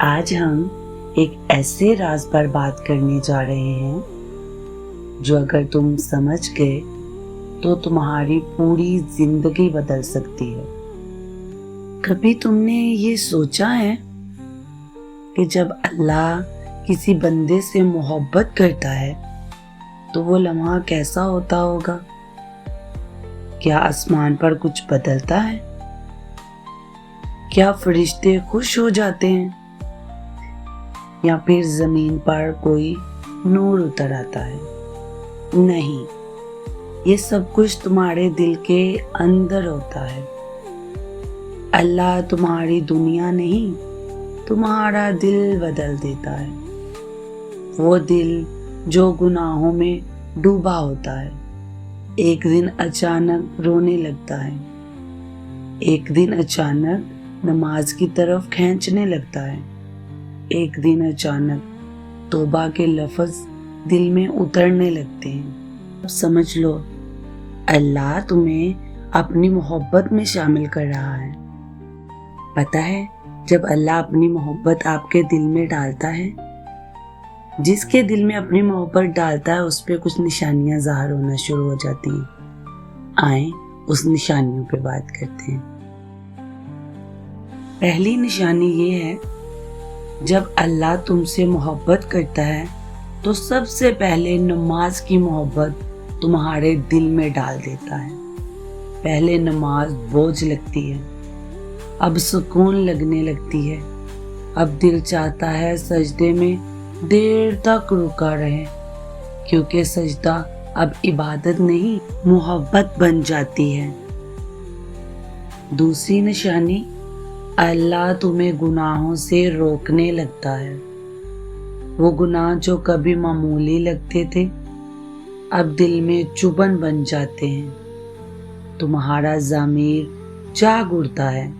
آج ہم ایک ایسے راز پر بات کرنے جا رہے ہیں جو اگر تم سمجھ گئے تو تمہاری پوری زندگی بدل سکتی ہے۔ کبھی تم نے یہ سوچا ہے کہ جب اللہ کسی بندے سے محبت کرتا ہے تو وہ لمحہ کیسا ہوتا ہوگا؟ کیا آسمان پر کچھ بدلتا ہے؟ کیا فرشتے خوش ہو جاتے ہیں؟ یا پھر زمین پر کوئی نور اتر آتا ہے؟ نہیں، یہ سب کچھ تمہارے دل کے اندر ہوتا ہے۔ اللہ تمہاری دنیا نہیں، تمہارا دل بدل دیتا ہے۔ وہ دل جو گناہوں میں ڈوبا ہوتا ہے، ایک دن اچانک رونے لگتا ہے، ایک دن اچانک نماز کی طرف کھینچنے لگتا ہے، ایک دن اچانک توبہ کے لفظ دل میں اترنے لگتے ہیں۔ اب سمجھ لو، اللہ تمہیں اپنی محبت میں شامل کر رہا ہے۔ پتہ ہے، جب اللہ اپنی محبت آپ کے دل میں ڈالتا ہے، جس کے دل میں اپنی محبت ڈالتا ہے اس پہ کچھ نشانیاں ظاہر ہونا شروع ہو جاتی ہیں۔ آئیں اس نشانیوں پہ بات کرتے ہیں۔ پہلی نشانی یہ ہے، جب اللہ تم سے محبت کرتا ہے تو سب سے پہلے نماز کی محبت تمہارے دل میں ڈال دیتا ہے۔ پہلے نماز بوجھ لگتی ہے، اب سکون لگنے لگتی ہے، اب دل چاہتا ہے سجدے میں دیر تک رکا رہے، کیونکہ سجدہ اب عبادت نہیں محبت بن جاتی ہے۔ دوسری نشانی، اللہ تمہیں گناہوں سے روکنے لگتا ہے۔ وہ گناہ جو کبھی معمولی لگتے تھے اب دل میں چبھن بن جاتے ہیں۔ تمہارا ضمیر جاگ اٹھتا ہے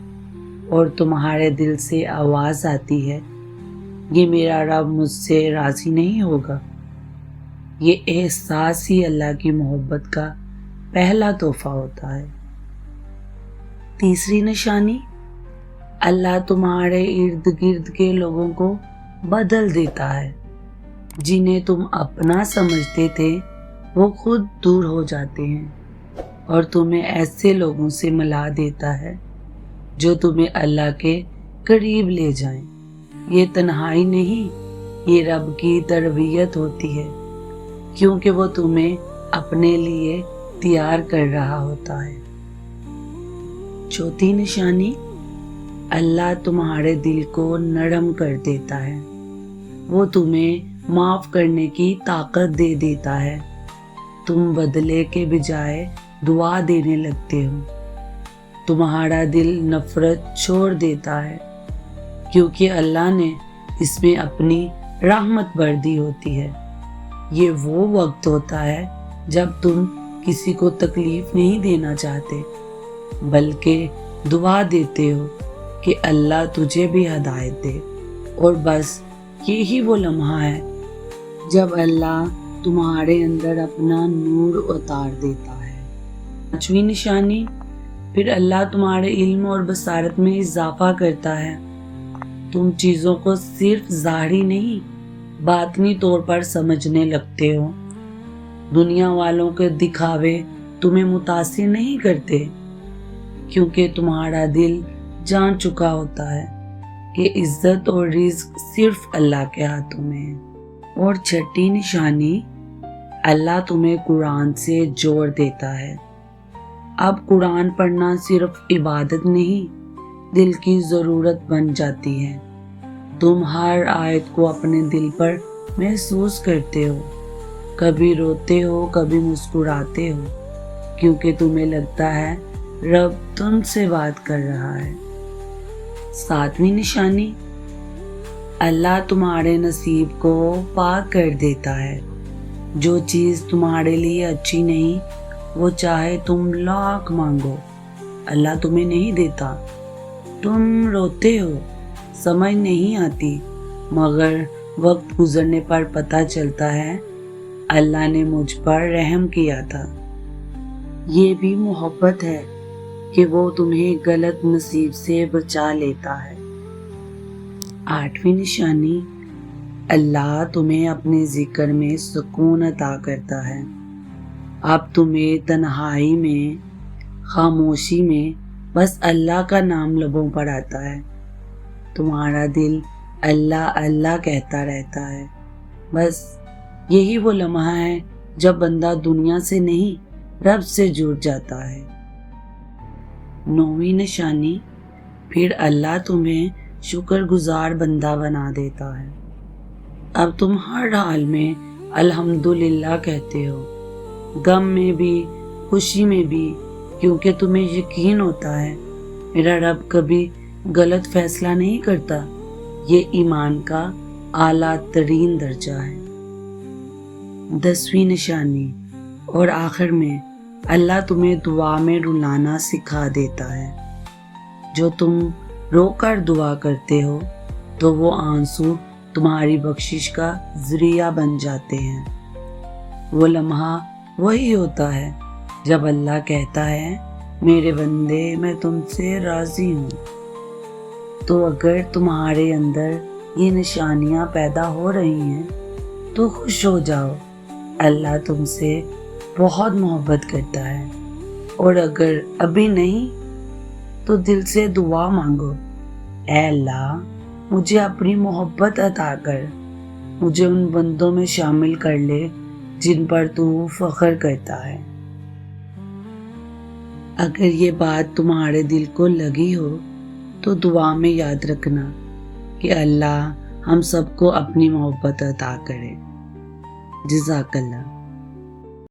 اور تمہارے دل سے آواز آتی ہے، یہ میرا رب مجھ سے راضی نہیں ہوگا۔ یہ احساس ہی اللہ کی محبت کا پہلا تحفہ ہوتا ہے۔ تیسری نشانی، اللہ تمہارے ارد گرد کے لوگوں کو بدل دیتا ہے۔ جنہیں تم اپنا سمجھتے تھے وہ خود دور ہو جاتے ہیں اور تمہیں ایسے لوگوں سے ملا دیتا ہے جو تمہیں اللہ کے قریب لے جائیں۔ یہ تنہائی نہیں، یہ رب کی تربیت ہوتی ہے، کیونکہ وہ تمہیں اپنے لیے تیار کر رہا ہوتا ہے۔ چوتھی نشانی، اللہ تمہارے دل کو نرم کر دیتا ہے۔ وہ تمہیں معاف کرنے کی طاقت دے دیتا ہے۔ تم بدلے کے بجائے دعا دینے لگتے ہو۔ تمہارا دل نفرت چھوڑ دیتا ہے، کیونکہ اللہ نے اس میں اپنی رحمت بھر دی ہوتی ہے۔ یہ وہ وقت ہوتا ہے جب تم کسی کو تکلیف نہیں دینا چاہتے، بلکہ دعا دیتے ہو کہ اللہ تجھے بھی ہدایت دے، اور بس یہی وہ لمحہ ہے جب اللہ تمہارے اندر اپنا نور اتار دیتا ہے۔ پانچویں نشانی، پھر اللہ تمہارے علم اور بصارت میں اضافہ کرتا ہے۔ تم چیزوں کو صرف ظاہری نہیں باطنی طور پر سمجھنے لگتے ہو۔ دنیا والوں کے دکھاوے تمہیں متاثر نہیں کرتے، کیونکہ تمہارا دل جان چکا ہوتا ہے کہ عزت اور رزق صرف اللہ کے ہاتھوں میں ہے۔ اور چھٹی نشانی، اللہ تمہیں قرآن سے جوڑ دیتا ہے۔ اب قرآن پڑھنا صرف عبادت نہیں، دل کی ضرورت بن جاتی ہے۔ تم ہر آیت کو اپنے دل پر محسوس کرتے ہو، کبھی روتے ہو، کبھی مسکراتے ہو، کیونکہ تمہیں لگتا ہے رب تم سے بات کر رہا ہے۔ ساتویں نشانی، اللہ تمہارے نصیب کو پاک کر دیتا ہے۔ جو چیز تمہارے لیے اچھی نہیں، وہ چاہے تم لاکھ مانگو، اللہ تمہیں نہیں دیتا۔ تم روتے ہو، سمجھ نہیں آتی، مگر وقت گزرنے پر پتہ چلتا ہے اللہ نے مجھ پر رحم کیا تھا۔ یہ بھی محبت ہے کہ وہ تمہیں غلط نصیب سے بچا لیتا ہے۔ 8ویں نشانی، اللہ تمہیں اپنے ذکر میں سکون عطا کرتا ہے۔ اب تمہیں تنہائی میں، خاموشی میں بس اللہ کا نام لبوں پر آتا ہے۔ تمہارا دل اللہ اللہ کہتا رہتا ہے۔ بس یہی وہ لمحہ ہے جب بندہ دنیا سے نہیں رب سے جڑ جاتا ہے۔ 9ویں نشانی، پھر اللہ تمہیں شکر گزار بندہ بنا دیتا ہے۔ اب تم ہر حال میں الحمدللہ کہتے ہو، غم میں بھی، خوشی میں بھی، کیونکہ تمہیں یقین ہوتا ہے میرا رب کبھی غلط فیصلہ نہیں کرتا۔ یہ ایمان کا اعلیٰ ترین درجہ ہے۔ 10ویں نشانی، اور آخر میں اللہ تمہیں دعا میں رلانا سکھا دیتا ہے۔ جو تم رو کر دعا کرتے ہو تو وہ آنسو تمہاری بخشش کا ذریعہ بن جاتے ہیں۔ وہ لمحہ وہی ہوتا ہے جب اللہ کہتا ہے میرے بندے میں تم سے راضی ہوں۔ تو اگر تمہارے اندر یہ نشانیاں پیدا ہو رہی ہیں تو خوش ہو جاؤ، اللہ تم سے بہت محبت کرتا ہے۔ اور اگر ابھی نہیں تو دل سے دعا مانگو، اے اللہ مجھے اپنی محبت عطا کر، مجھے ان بندوں میں شامل کر لے جن پر تو فخر کرتا ہے۔ اگر یہ بات تمہارے دل کو لگی ہو تو دعا میں یاد رکھنا کہ اللہ ہم سب کو اپنی محبت عطا کرے۔ جزاک اللہ۔